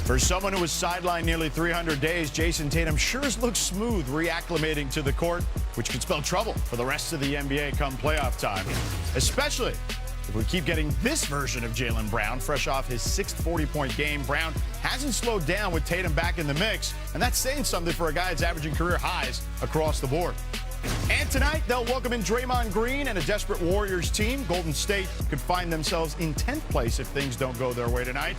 For someone who was sidelined nearly 300 days, Jason Tatum sure looks smooth reacclimating to the court, which could spell trouble for the rest of the NBA come playoff time, especially if we keep getting this version of Jaylen Brown. Fresh off his sixth 40-point game, Brown hasn't slowed down with Tatum back in the mix, and that's saying something for a guy that's averaging career highs across the board. And tonight, they'll welcome in Draymond Green and a desperate Warriors team. Golden State could find themselves in 10th place if things don't go their way tonight.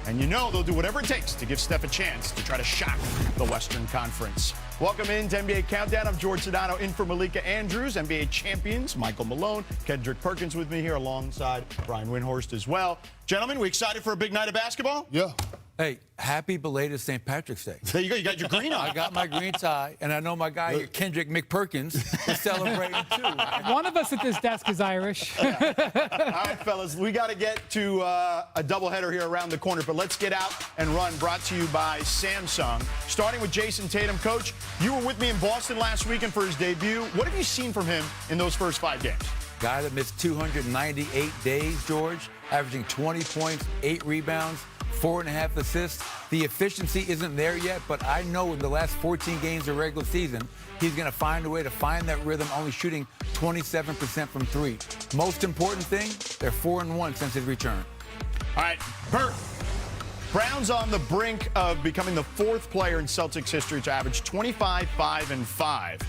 And you know they'll do whatever it takes to give Steph a chance to try to shock the Western Conference. Welcome in to NBA Countdown. I'm George Sedano in for Malika Andrews. NBA champions Michael Malone, Kendrick Perkins with me here alongside Brian Windhorst as well. Gentlemen, we excited for a big night of basketball? Yeah. Hey, happy belated St. Patrick's Day. There you go. You got your green on. I got my green tie, and I know my guy here, Kendrick McPerkins, is celebrating too. One of us at this desk is Irish. All right, fellas, we got to get to a doubleheader here around the corner, but let's get out and run. Brought to you by Samsung. Starting with Jason Tatum. Coach, you were with me in Boston last weekend for his debut. What have you seen from him in those first 5 games? Guy that missed 298 days, George, averaging 20 points, 8 rebounds, 4.5 assists. The efficiency isn't there yet, but I know in the last 14 games of regular season, he's going to find a way to find that rhythm, only shooting 27% from 3. Most important thing, they're 4-1 since his return. All right, Bert. Brown's on the brink of becoming the 4th player in Celtics history to average 25, 5, and 5.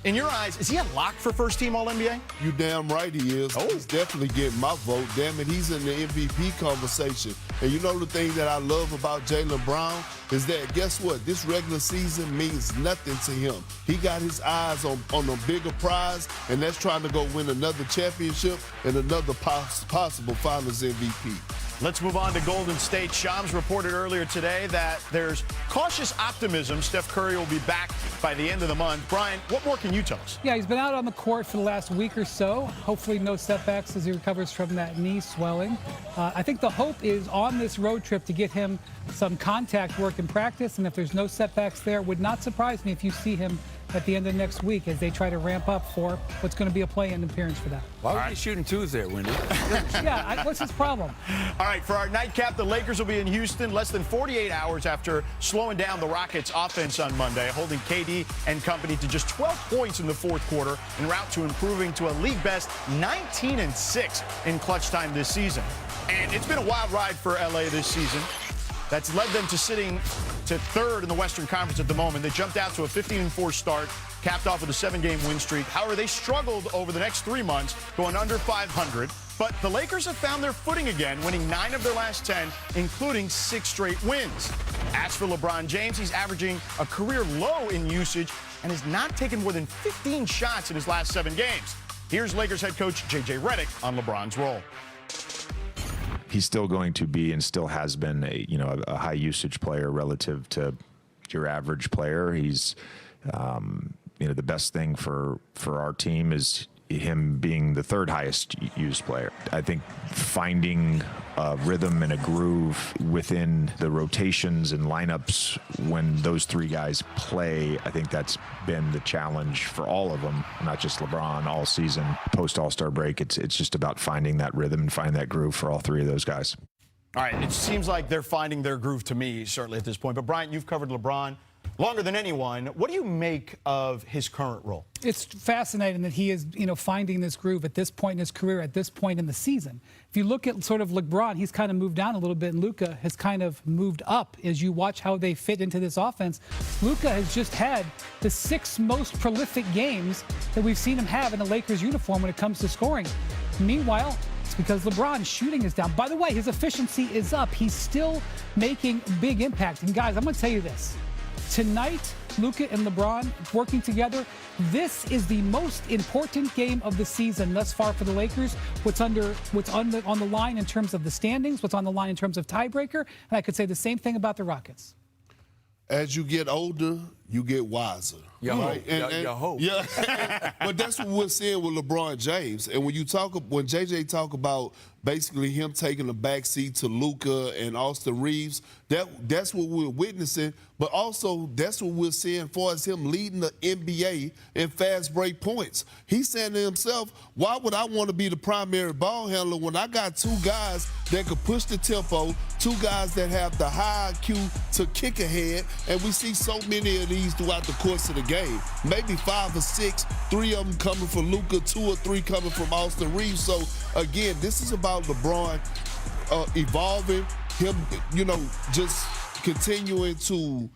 In your eyes, is he a lock for first-team All-NBA? You damn right he is. Oh. He's definitely getting my vote. Damn it, he's in the MVP conversation. And you know the thing that I love about Jaylen Brown is that, guess what? This regular season means nothing to him. He got his eyes on a bigger prize, and that's trying to go win another championship and another possible Finals MVP. Let's move on to Golden State. Shams reported earlier today that there's cautious optimism Steph Curry will be back by the end of the month. Brian, what more can you tell us? Yeah, he's been out on the court for the last week or so. Hopefully no setbacks as he recovers from that knee swelling. I think the hope is on this road trip to get him some contact work in practice, and if there's no setbacks there, it would not surprise me if you see him at the end of next week as they try to ramp up for what's going to be a play-in appearance for that. Why were they shooting twos there, Wendy? Yeah, what's his problem? All right, for our nightcap, the Lakers will be in Houston less than 48 hours after slowing down the Rockets' offense on Monday, holding KD and company to just 12 points in the fourth quarter en route to improving to a league-best 19-6 in clutch time this season. And it's been a wild ride for LA this season. That's led them to sitting to 3rd in the Western Conference at the moment. They jumped out to a 15-4 start, capped off with a 7-game win streak. However, they struggled over the next 3 months, going under 500. But the Lakers have found their footing again, winning 9 of their last 10, including 6 straight wins. As for LeBron James, he's averaging a career low in usage and has not taken more than 15 shots in his last 7 games. Here's Lakers head coach J.J. Redick on LeBron's role. He's still going to be and still has been a high usage player relative to your average player. He's the best thing for our team is him being the 3rd highest used player. I think finding a rhythm and a groove within the rotations and lineups when those 3 guys play, I think that's been the challenge for all of them, not just LeBron, all season. Post All-Star break, it's just about finding that rhythm and finding that groove for all 3 of those guys. All right, it seems like they're finding their groove to me, certainly at this point. But, Brian, you've covered LeBron longer than anyone. What do you make of his current role? It's fascinating that he is, finding this groove at this point in his career, at this point in the season. If you look at sort of LeBron, he's kind of moved down a little bit, and Luka has kind of moved up as you watch how they fit into this offense. Luka has just had the 6 most prolific games that we've seen him have in a Lakers uniform when it comes to scoring. Meanwhile, it's because LeBron's shooting is down. By the way, his efficiency is up. He's still making big impact. And guys, I'm going to tell you this. Tonight, Luka and LeBron working together, this is the most important game of the season thus far for the Lakers. What's on the line in terms of the standings, what's on the line in terms of tiebreaker, and I could say the same thing about the Rockets. As you get older, you get wiser. You hope. Yeah. But that's what we're seeing with LeBron James. And when JJ talk about basically him taking the backseat to Luka and Austin Reeves, that's what we're witnessing. But also, that's what we're seeing for as him leading the NBA in fast break points. He's saying to himself, why would I want to be the primary ball handler when I got two guys that could push the tempo, two guys that have the high IQ to kick ahead, and we see so many of these throughout the course of the game. Maybe 5 or 6, 3 of them coming from Luka, 2 or 3 coming from Austin Reeves. So, again, this is about LeBron evolving, him, just continuing to,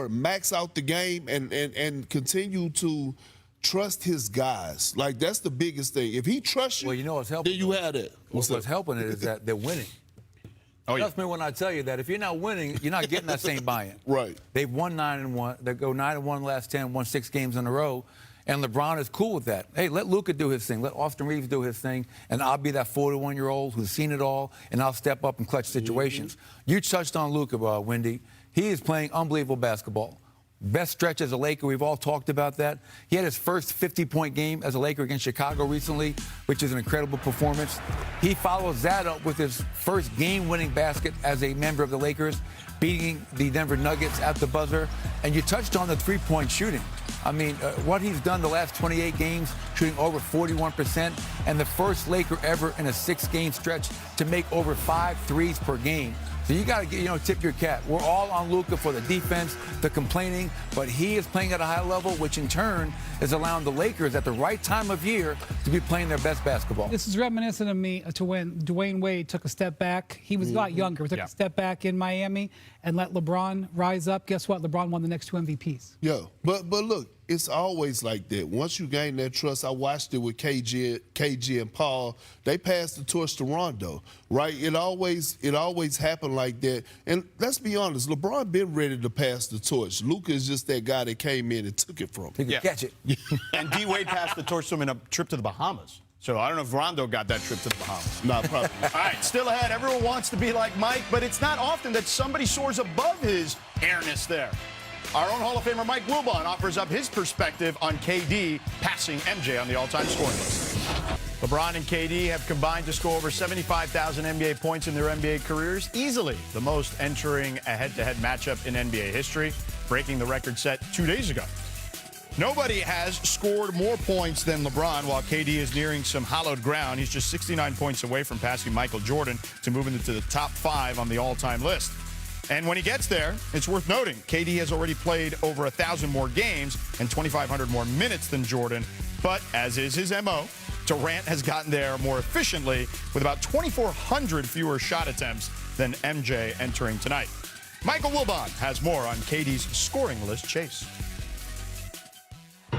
max out the game and continue to trust his guys. Like, that's the biggest thing. If he trusts you, what's helping, then you have it. What's helping it is that they're winning. Trust me when I tell you that if you're not winning, you're not getting that same buy-in. Right. They've won 9-1. They go 9-1 last 10, won 6 games in a row. And LeBron is cool with that. Hey, let Luka do his thing. Let Austin Reeves do his thing. And I'll be that 41-year-old who's seen it all, and I'll step up in clutch situations. Mm-hmm. You touched on Luka, Wendy. He is playing unbelievable basketball. Best stretch as a Laker. We've all talked about that. He had his first 50-point game as a Laker against Chicago recently, which is an incredible performance. He follows that up with his first game-winning basket as a member of the Lakers, beating the Denver Nuggets at the buzzer. And you touched on the three-point shooting. I mean, what he's done the last 28 games, shooting over 41%, and the first Laker ever in a 6-game stretch to make over 5 threes per game. So you got to tip your cap. We're all on Luka for the defense, the complaining, but he is playing at a high level, which in turn is allowing the Lakers at the right time of year to be playing their best basketball. This is reminiscent of me to when Dwayne Wade took a step back. He was a lot younger. He took a step back in Miami and let LeBron rise up. Guess what? LeBron won the next 2 MVPs. Yeah, but look, it's always like that. Once you gain that trust, I watched it with KG and Paul. They passed the torch to Rondo, right? It always happened like that. And let's be honest, LeBron been ready to pass the torch. Luka is just that guy that came in and took it from him. He could catch it. And D. Wade passed the torch to him in a trip to the Bahamas. So I don't know if Rondo got that trip to the Bahamas. No, probably. All right, still ahead. Everyone wants to be like Mike, but it's not often that somebody soars above his airness there. Our own Hall of Famer Mike Wilbon offers up his perspective on KD passing MJ on the all-time scoring list. LeBron and KD have combined to score over 75,000 NBA points in their NBA careers, easily the most entering a head-to-head matchup in NBA history, breaking the record set 2 days ago. Nobody has scored more points than LeBron, while KD is nearing some hallowed ground. He's just 69 points away from passing Michael Jordan to move into the top 5 on the all-time list. And when he gets there, it's worth noting, KD has already played over 1,000 more games and 2,500 more minutes than Jordan. But as is his MO, Durant has gotten there more efficiently with about 2,400 fewer shot attempts than MJ entering tonight. Michael Wilbon has more on KD's scoring list chase. He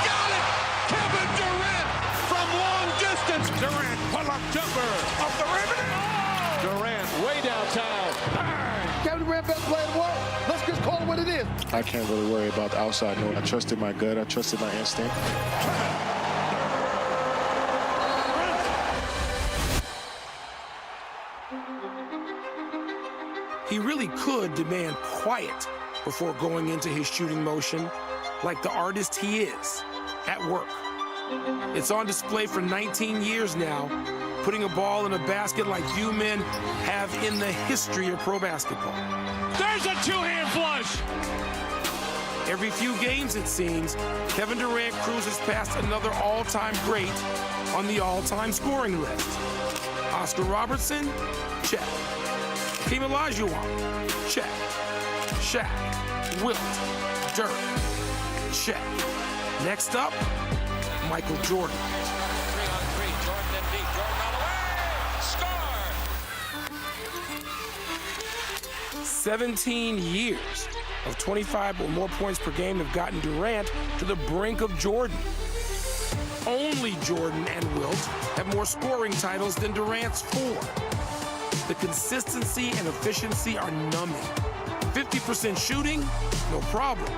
got it! Kevin Durant from long distance. Durant, pull-up jumper off the rim. Durant way downtown. Kevin Durant, best player in the world. Let's just call it what it is. I can't really worry about the outside. No, I trusted my gut. I trusted my instinct. He really could demand quiet before going into his shooting motion, like the artist he is, at work. It's on display for 19 years now, putting a ball in a basket like few men have in the history of pro basketball. There's a two-hand flush. Every few games, it seems, Kevin Durant cruises past another all-time great on the all-time scoring list. Oscar Robertson? Check. Hakeem Olajuwon? Check. Shaq, Wilt, Dirk? Check. Next up, Michael Jordan. 3-on-3, Jordan and deep. Jordan all the way. Score! 17 years of 25 or more points per game have gotten Durant to the brink of Jordan. Only Jordan and Wilt have more scoring titles than Durant's 4. The consistency and efficiency are numbing. 50% shooting, no problem.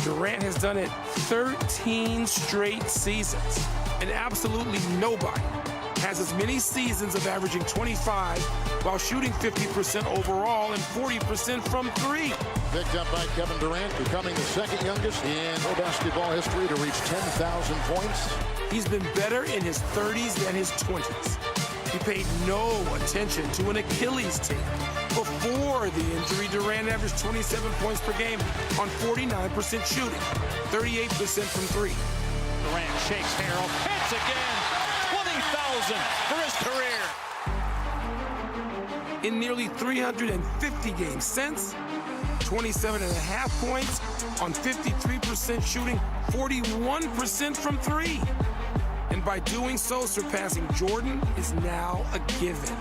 Durant has done it 13 straight seasons, and absolutely nobody has as many seasons of averaging 25 while shooting 50% overall and 40% from three. Picked up by Kevin Durant, becoming the second youngest in basketball history to reach 10,000 points. He's been better in his 30s than his 20s. He paid no attention to an Achilles tear. Before the injury, Durant averaged 27 points per game on 49% shooting, 38% from three. Durant shakes Harrell, hits again, 20,000 for his career. In nearly 350 games since, 27.5 points on 53% shooting, 41% from three. And by doing so, surpassing Jordan is now a given.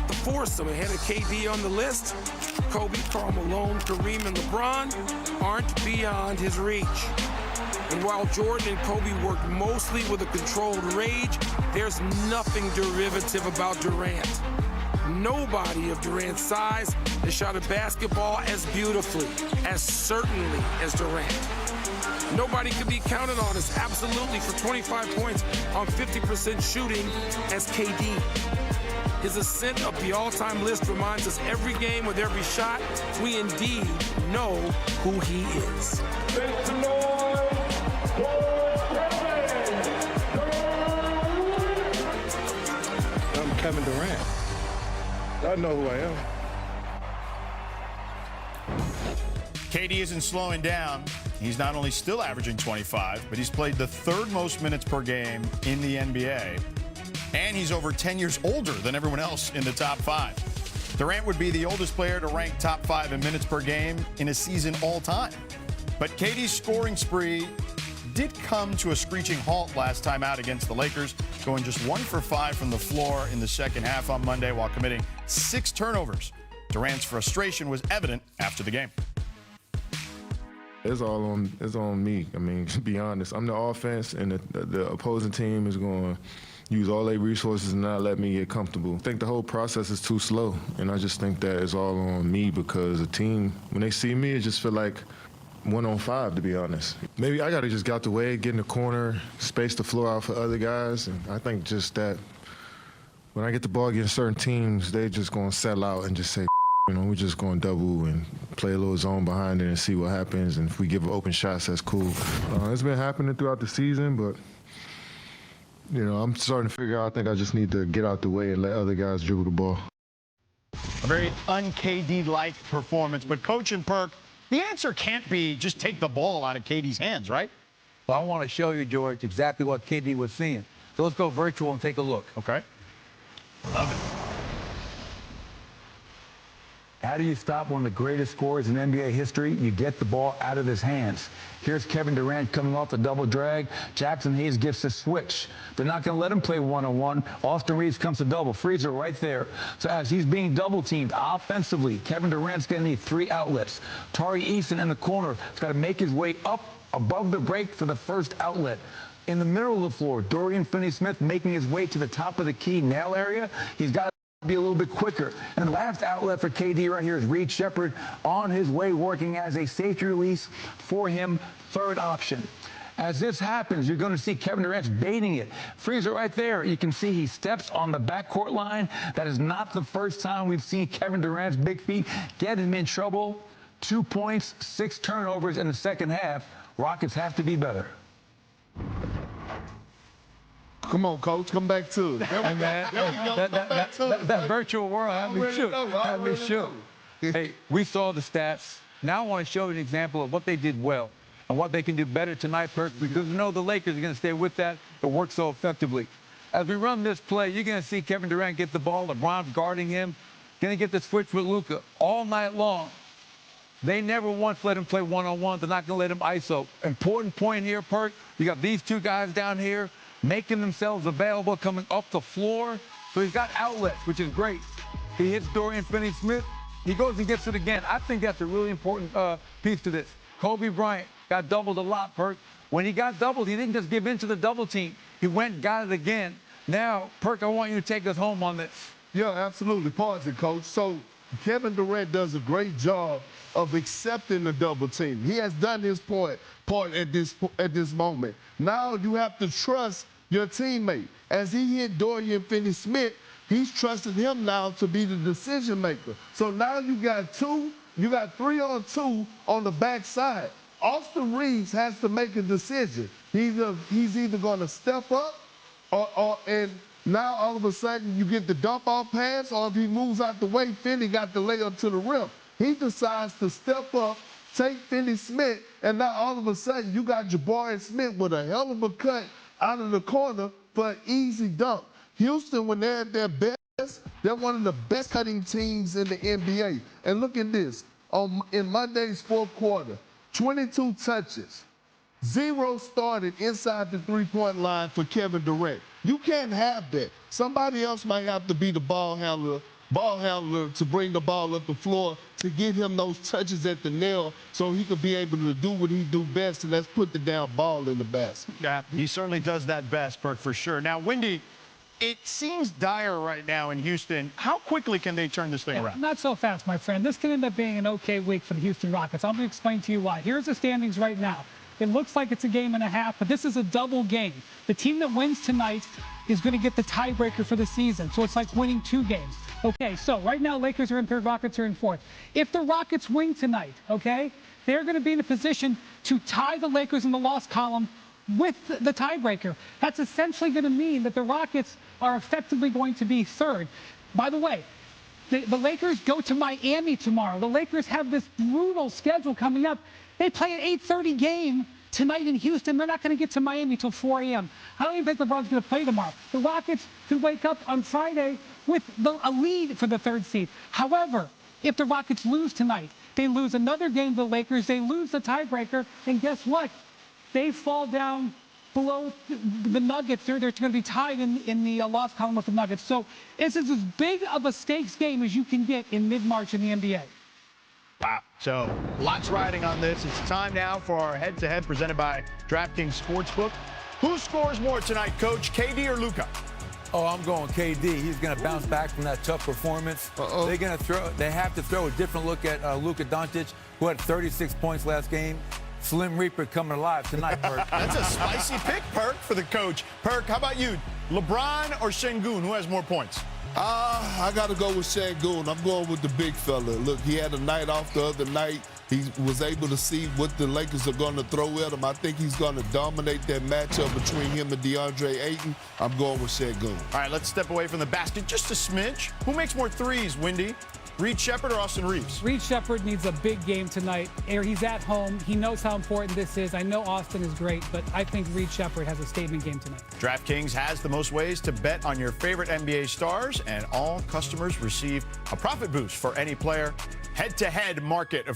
The foursome ahead of KD on the list, Kobe, Karl Malone, Kareem, and LeBron, aren't beyond his reach. And while Jordan and Kobe worked mostly with a controlled rage, there's nothing derivative about Durant. Nobody of Durant's size has shot a basketball as beautifully, as certainly as Durant. Nobody can be counted on as absolutely for 25 points on 50% shooting as KD. His ascent up the all-time list reminds us every game with every shot, we indeed know who he is. I'm Kevin Durant. I know who I am. KD isn't slowing down. He's not only still averaging 25, but he's played the third most minutes per game in the NBA. And he's over 10 years older than everyone else in the top five. Durant would be the oldest player to rank top five in minutes per game in a season all time. But KD's scoring spree did come to a screeching halt last time out against the Lakers, going just 1 for 5 from the floor in the second half on Monday while committing 6 turnovers. Durant's frustration was evident after the game. It's all on me. I mean, to be honest, I'm the offense, and the opposing team is going to use all their resources and not let me get comfortable. I think the whole process is too slow, and I just think that it's all on me because the team, when they see me, it just feel like 1-on-5, to be honest. Maybe I got to just get out the way, get in the corner, space the floor out for other guys, and I think just that when I get the ball against certain teams, they just going to settle out and just say, you know, we're just going to double and play a little zone behind it and see what happens. And if we give open shots, that's cool. It's been happening throughout the season, but, you know, I'm starting to figure out I think I just need to get out the way and let other guys dribble the ball. A very un-KD-like performance. But Coach and Perk, the answer can't be just take the ball out of KD's hands, right? Well, I want to show you, George, exactly what KD was seeing. So let's go virtual and take a look. Okay. Love it. How do you stop one of the greatest scorers in NBA history? You get the ball out of his hands. Here's Kevin Durant coming off the double drag. Jackson Hayes gets the switch. They're not going to let him play one-on-one. Austin Reeves comes to double. Freezer right there. So as he's being double-teamed offensively, Kevin Durant's going to need 3 outlets. Tari Eason in the corner has got to make his way up above the break for the first outlet. In the middle of the floor, Dorian Finney-Smith making his way to the top of the key nail area. He's got be a little bit quicker. And the last outlet for KD right here is Reed Shepherd on his way working as a safety release for him, third option. As this happens, you're going to see Kevin Durant baiting it. Freezer right there. You can see he steps on the backcourt line. That is not the first time we've seen Kevin Durant's big feet get him in trouble. 2 points, 6 turnovers in the second half. Rockets have to be better. Come on, Coach. Come back to it. Hey, man, that virtual world had me shook. Hey, we saw the stats. Now I want to show you an example of what they did well and what they can do better tonight, Perk, because we know the Lakers are going to stay with that. It works so effectively. As we run this play, you're going to see Kevin Durant get the ball. LeBron's guarding him. Going to get the switch with Luka all night long. They never once let him play one-on-one. They're not going to let him ISO. Important point here, Perk. You got these 2 guys down here making themselves available, coming up the floor. So he's got outlets, which is great. He hits Dorian Finney-Smith. He goes and gets it again. I think that's a really important piece to this. Kobe Bryant got doubled a lot, Perk. When he got doubled, he didn't just give in to the double team. He went and got it again. Now, Perk, I want you to take us home on this. Yeah, absolutely. Pause it, Coach. So Kevin Durant does a great job of accepting the double team. He has done his part at this moment. Now you have to trust your teammate. as he hit Dorian Finney-Smith, he's trusting him now to be the decision maker. So now you got 3-on-2 on the backside. Austin Reeves has to make a decision. He's either going to step up and now all of a sudden you get the dump off pass, or if he moves out the way, Finney got the layup to the rim. He decides to step up, take Finney-Smith, and now all of a sudden you got Jabari Smith with a hell of a cut out of the corner for an easy dunk. Houston, when they're at their best, they're one of the best cutting teams in the NBA. And look at this. In Monday's fourth quarter, 22 touches, 0 started inside the three-point line for Kevin Durant. You can't have that. Somebody else might have to be the ball handler to bring the ball up the floor to get him those touches at the nail so he could be able to do what he do best, and that's put the damn ball in the basket. Yeah, he certainly does that best, Perk, for sure. Now, Wendy, it seems dire right now in Houston. How quickly can they turn this thing around? Not so fast, my friend. This could end up being an okay week for the Houston Rockets. I'm going to explain to you why. Here's the standings right now. It looks like it's a game and a half, but this is a double game. The team that wins tonight is going to get the tiebreaker for the season, so it's like winning 2 games. Okay, so right now Lakers are in third, Rockets are in fourth. If the Rockets win tonight, okay, they're going to be in a position to tie the Lakers in the loss column with the tiebreaker. That's essentially going to mean that the Rockets are effectively going to be third. By the way, the Lakers go to Miami tomorrow. The Lakers have this brutal schedule coming up. They play an 8:30 game tonight in Houston. They're not going to get to Miami till 4 a.m. I don't even think LeBron's going to play tomorrow. The Rockets could wake up on Friday with a lead for the 3rd seed. However, if the Rockets lose tonight, they lose another game to the Lakers, they lose the tiebreaker, and guess what? They fall down below the Nuggets. They're going to be tied in the loss column with the Nuggets. So this is as big of a stakes game as you can get in mid-March in the NBA. Wow. So lots riding on this. It's time now for our head-to-head presented by DraftKings Sportsbook. Who scores more tonight, Coach, KD or Luka? Oh, I'm going KD. He's going to bounce back from that tough performance. They have to throw a different look at Luka Doncic, who had 36 points last game. Slim Reaper coming alive tonight, Perk. That's a spicy pick, Perk, for the coach. Perk, how about you? LeBron or Şengün? Who has more points? I got to go with Şengün. I'm going with the big fella. Look, he had a night off the other night. He was able to see what the Lakers are going to throw at him. I think he's going to dominate that matchup between him and DeAndre Ayton. I'm going with Şengün. All right, let's step away from the basket just a smidge. Who makes more threes, Wendy? Reed Sheppard or Austin Reeves? Reed Sheppard needs a big game tonight. He's at home. He knows how important this is. I know Austin is great, but I think Reed Sheppard has a statement game tonight. DraftKings has the most ways to bet on your favorite NBA stars, and all customers receive a profit boost for any player. Head-to-head market, of